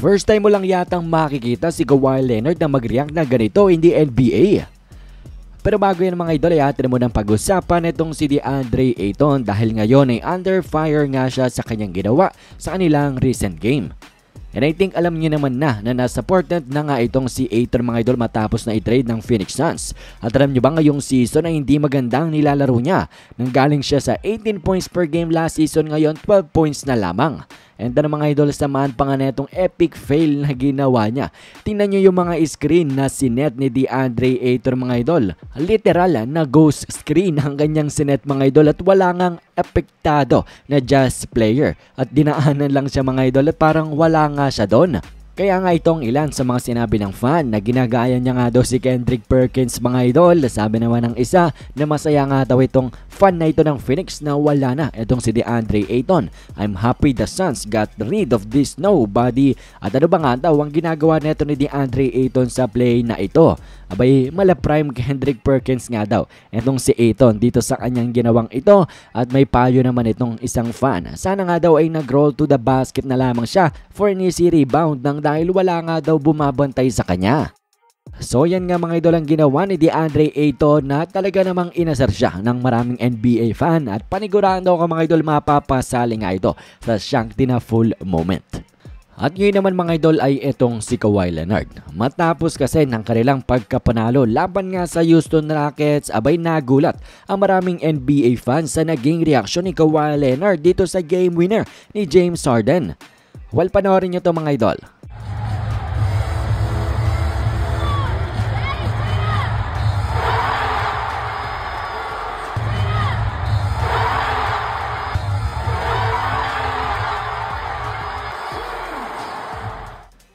First time mo lang yatang makikita si Kawhi Leonard na mag-react na ganito in the NBA. Pero bago yan mga idol ay atin mo ng pag-usapan itong si DeAndre Ayton dahil ngayon ay under fire nga siya sa kanyang ginawa sa kanilang recent game. And I think alam niyo naman na nasa portent na nga itong si Ayton mga idol matapos na i-trade ng Phoenix Suns. At alam niyo ba ngayong season ay hindi magandang nilalaro niya. Nanggaling siya sa 18 points per game last season, ngayon 12 points na lamang. And then mga idol, samahan pa nga na itong epic fail na ginawa niya. Tingnan nyo yung mga screen na sinet ni DeAndre Ayton mga idol. Literal na ghost screen ang kanyang sinet mga idol at wala ngang epektado na just player. At dinaanan lang siya mga idol at parang wala nga siya doon. Kaya nga itong ilan sa mga sinabi ng fan na ginagaya niya nga daw si Kendrick Perkins mga idol. Sabi naman ng isa na masaya nga daw itong fan na ito ng Phoenix na wala na itong si DeAndre Ayton. I'm happy the Suns got rid of this nobody. At ano ba nga daw ang ginagawa nito ni DeAndre Ayton sa play na ito? Abay, mala prime Kendrick Perkins nga daw itong si Ayton dito sa kanyang ginawang ito. At may payo naman itong isang fan. Sana nga daw ay nag-roll to the basket na lamang siya for an easy rebound ng dahil wala nga daw bumabantay sa kanya. So yan nga mga idol ang ginawa ni DeAndre Ayton na talaga namang inasar siya ng maraming NBA fan at panigurado daw mga idol mapapasali nga ito sa Shangri na full moment. At ngayon naman mga idol ay itong si Kawhi Leonard. Matapos kasi ng kanilang pagkapanalo laban nga sa Houston Rockets, abay nagulat ang maraming NBA fans sa naging reaksyon ni Kawhi Leonard dito sa game winner ni James Harden. Well, panoorin nyo to mga idol.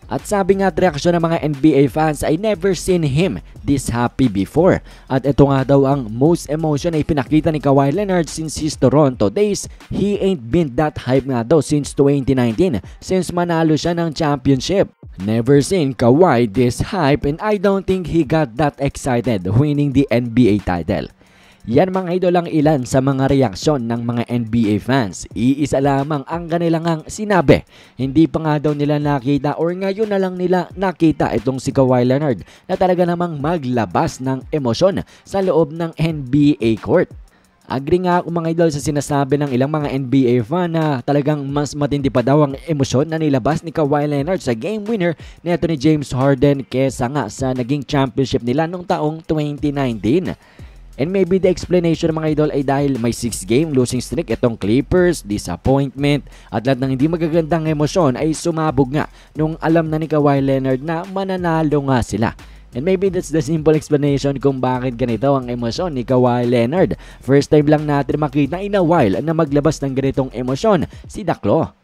At sabi nga at reaksyon ng mga NBA fans, I never seen him this happy before. At ito nga daw ang most emotion na ipinakita ni Kawhi Leonard since his Toronto days. He ain't been that hype nga daw since 2019, since manalo siya ng championship. Never seen Kawhi this hype and I don't think he got that excited winning the NBA title. Yan mga idol ang ilan sa mga reaksyon ng mga NBA fans. Iisa lamang ang kanilang sinabi. Hindi pa nga daw nila nakita or ngayon na lang nila nakita itong si Kawhi Leonard na talaga namang maglabas ng emosyon sa loob ng NBA court. Agree nga ako mga idol sa sinasabi ng ilang mga NBA fan na talagang mas matindi pa daw ang emosyon na nilabas ni Kawhi Leonard sa game winner nito ni James Harden kesa nga sa naging championship nila noong taong 2019. And maybe the explanation mga idol ay dahil may 6-game losing streak itong Clippers, disappointment, at lahat ng hindi magagandang emosyon ay sumabog nga nung alam na ni Kawhi Leonard na mananalo nga sila. And maybe that's the simple explanation kung bakit ganito ang emosyon ni Kawhi Leonard. First time lang natin makita in a while na maglabas ng ganitong emosyon si Daklo.